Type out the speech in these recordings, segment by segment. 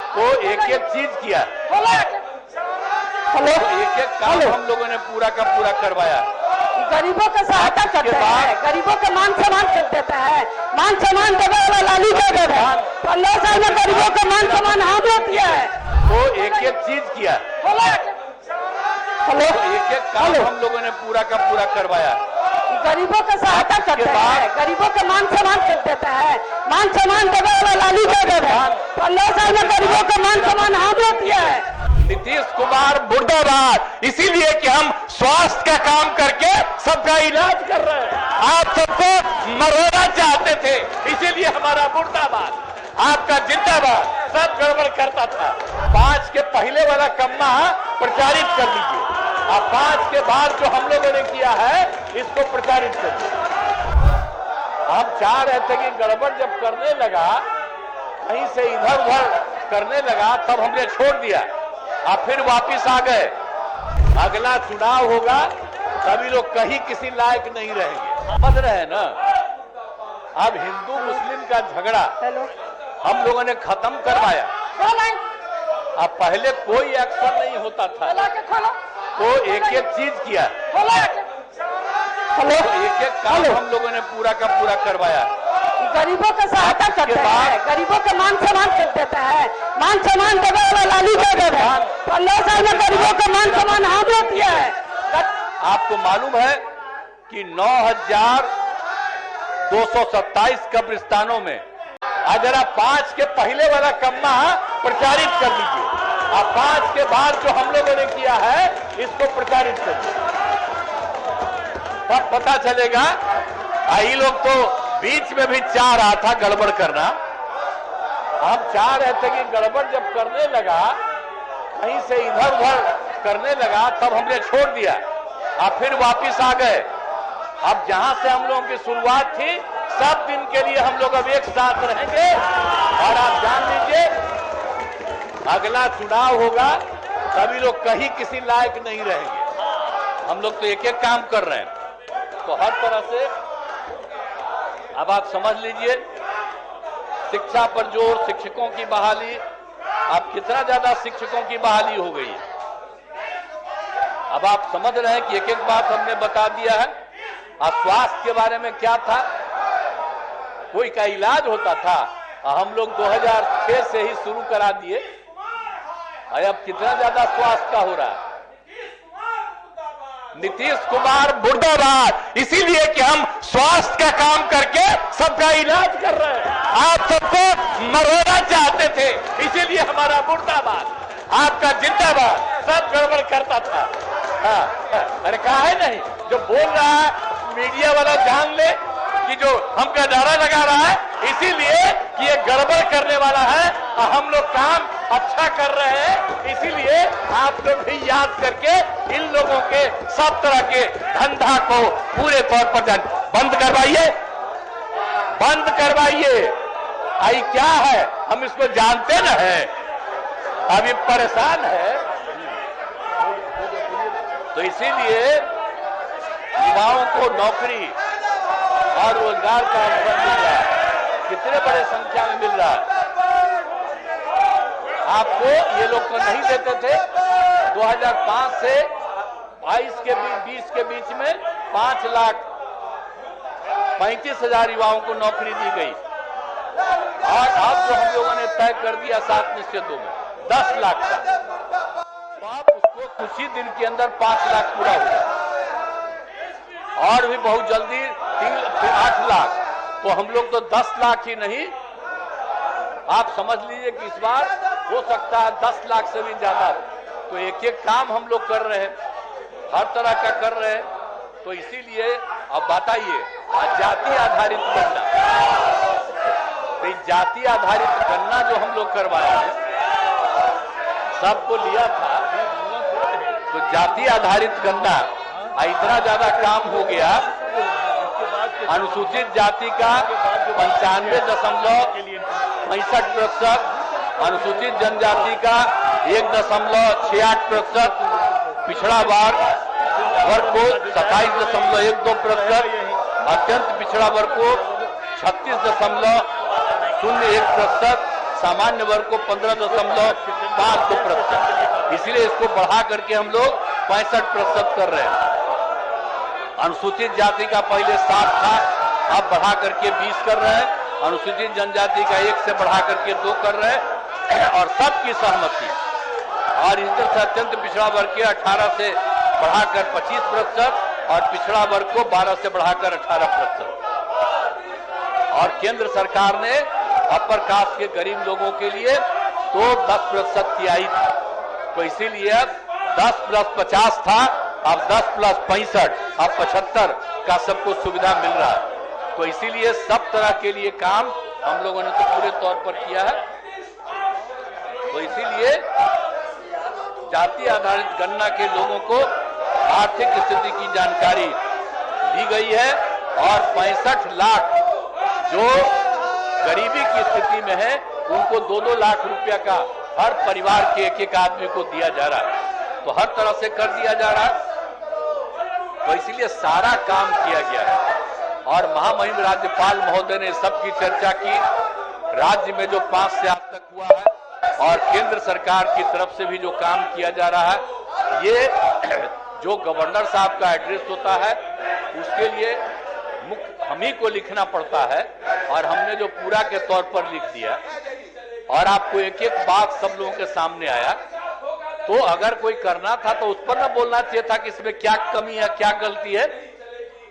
को एक एक चीज किया, एक एक काम हम लोगों ने पूरा का पूरा करवाया। गरीबों का सहायता करते हैं, गरीबों का मान सम्मान कर देता है, मान सम्मान देने वाला लालू यादव है। 15 साल में गरीबों का मान सम्मान हाथ दिया है, को एक एक चीज किया, एक एक काम हम लोगों ने पूरा का पूरा करवाया। गरीबों का सहायता करते हैं, गरीबों का मान सम्मान कर देता है, मान सम्मान देने वाला लालू यादव है। 15 साल में गरीबों का मान सम्मान हाथ दिया है। नीतीश कुमार मुर्दाबाद, इसीलिए कि हम स्वास्थ्य का काम करके सबका इलाज कर रहे हैं। आप सबको मरोना चाहते थे, इसीलिए हमारा मुर्दाबाद, आपका जिंदाबाद। सब गड़बड़ करता था। 5 के पहले वाला कम्मा प्रचारित कर लीजिए, अब 5 के बाद जो हम लोगों ने किया है इसको प्रचारित कर दीजिए। हम चाह रहे थे कि गड़बड़ जब करने लगा, कहीं से इधर उधर करने लगा, तब हमने छोड़ दिया। अब फिर वापिस आ गए। अगला चुनाव होगा, सभी लोग कहीं किसी लायक नहीं रहेंगे। समझ रहे हैं ना? अब हिंदू मुस्लिम का झगड़ा हम लोगों ने खत्म करवाया। अब पहले कोई एक्शन नहीं होता था, तो एक एक चीज किया, एक एक काम हम लोगों ने पूरा का पूरा करवाया। गरीबों का सहायता करते हैं, गरीबों का मान सम्मान कर देता है, मान सम्मान देने वाला लालू यादव है। 15 साल में गरीबों का मान सम्मान हाथ दिया है। आपको मालूम है कि 9,227 कब्रिस्तानों में अगर आप 5 के पहले वाला कम्मा प्रचारित कर दीजिए, अब 5 के बाद जो हम लोगों ने किया है इसको प्रचारित कर दीजिए, तब पता चलेगा। ये लोग तो बीच में भी चाह रहा था गड़बड़ करना। हम चाह रहे थे कि गड़बड़ जब करने लगा, कहीं से इधर उधर करने लगा, तब हमने छोड़ दिया। अब फिर वापिस आ गए। अब जहां से हम लोगों की शुरुआत थी, सब दिन के लिए हम लोग अब एक साथ रहेंगे। और आप जान लीजिए, अगला चुनाव होगा, सभी लोग कहीं किसी लायक नहीं रहेंगे। हम लोग तो एक एक काम कर रहे हैं, तो हर तरह से अब आप समझ लीजिए। शिक्षा पर जोर, शिक्षकों की बहाली, अब कितना ज्यादा शिक्षकों की बहाली हो गई है। अब आप समझ रहे हैं कि एक एक बात हमने बता दिया है। अब स्वास्थ्य के बारे में क्या था, कोई का इलाज होता था, हम लोग 2006 से ही शुरू करा दिए। अब कितना ज्यादा स्वास्थ्य का हो रहा है। नीतीश कुमार मुर्दाबाद, इसीलिए कि हम स्वास्थ्य का काम करके सबका इलाज कर रहे हैं। आप सबको मरोना चाहते थे, इसीलिए हमारा मुर्दाबाद, आपका जिंदाबाद। सब गड़बड़ करता था। अरे कहा है नहीं, जो बोल रहा है मीडिया वाला जान ले कि जो हमका नारा लगा रहा है, इसीलिए कि ये गड़बड़ करने वाला है और हम लोग काम अच्छा कर रहे हैं। इसीलिए आप लोग भी याद करके इन लोगों के सब तरह के धंधा को पूरे तौर पर बंद करवाइए, बंद करवाइए। आई क्या है, हम इसको जानते न है, अभी परेशान है। तो इसीलिए युवाओं को नौकरी और रोजगार का अवसर मिल रहा है, कितने बड़े संख्या में मिल रहा है। आपको ये लोग तो नहीं देते थे। 2005 से 20 के बीच में 5,35,000 युवाओं को नौकरी दी गई। और अब जो हम लोगों ने तय कर दिया 7 निश्चितों में 10 लाख का, तो आप उसको कुछ ही दिन के अंदर 5 लाख पूरा होगा। और भी बहुत जल्दी 8 लाख, तो हम लोग तो 10 लाख ही नहीं, आप समझ लीजिए कि इस बार हो सकता है 10 लाख से भी ज्यादा। तो एक एक काम हम लोग कर रहे हैं, हर तरह का कर रहे हैं। तो इसीलिए अब बताइए, जाति आधारित गणना, तो जाति आधारित गणना जो हम लोग करवाए हैं, सबको लिया था, तो जाति आधारित गणना इतना ज्यादा काम हो गया। अनुसूचित जाति का 95.65%, अनुसूचित जनजाति का 1.68%, पिछड़ा वर्ग को 27.12%, अत्यंत पिछड़ा वर्ग को 36.01%, सामान्य वर्ग को 15.52%, इसलिए इसको बढ़ा करके हम लोग 65% कर रहे हैं। अनुसूचित जाति का पहले 7 था, अब बढ़ा करके 20 कर रहे हैं। अनुसूचित जनजाति का 1 से बढ़ा करके 2 कर रहे हैं, और सबकी सहमति। और इस तरह से अत्यंत पिछड़ा वर्ग के 18 से बढ़ाकर 25% और पिछड़ा वर्ग को 12 से बढ़ाकर 18%। और केंद्र सरकार ने अपर कास्ट के गरीब लोगों के लिए तो 10% की आई थी, तो इसीलिए 10 + 50 था, अब 10 + 65, अब 75 का सबको सुविधा मिल रहा है। तो इसीलिए सब तरह के लिए काम हम लोगों ने तो पूरे तौर पर किया है। तो इसीलिए जाति आधारित गणना के लोगों को आर्थिक स्थिति की जानकारी दी गई है, और 65 लाख जो गरीबी की स्थिति में है उनको 2-2 लाख रुपया का हर परिवार के एक आदमी को दिया जा रहा है। तो हर तरह से कर दिया जा रहा है, तो इसीलिए सारा काम किया गया है। और महामहिम राज्यपाल महोदय ने सबकी चर्चा की, राज्य में जो 5 से आज तक हुआ है और केंद्र सरकार की तरफ से भी जो काम किया जा रहा है, ये जो गवर्नर साहब का एड्रेस होता है उसके लिए हम ही को लिखना पड़ता है, और हमने जो पूरा के तौर पर लिख दिया, और आपको एक एक बात सब लोगों के सामने आया। तो अगर कोई करना था तो उस पर ना बोलना चाहिए था कि इसमें क्या कमी है, क्या गलती है।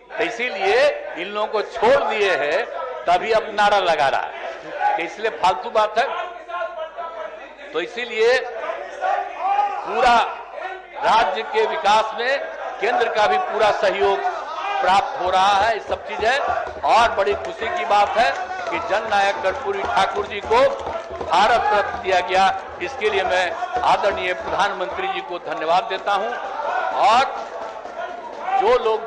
तो इसीलिए इन लोगों को छोड़ दिए हैं, तभी अब नारा लगा रहा है, इसलिए फालतू बात है। तो इसीलिए पूरा राज्य के विकास में केंद्र का भी पूरा सहयोग प्राप्त हो रहा है, ये सब चीज है। और बड़ी खुशी की बात है कि जननायक कर्पूरी ठाकुर जी को भारत रत्न दिया गया। इसके लिए मैं आदरणीय प्रधानमंत्री जी को धन्यवाद देता हूं। और जो लोग भी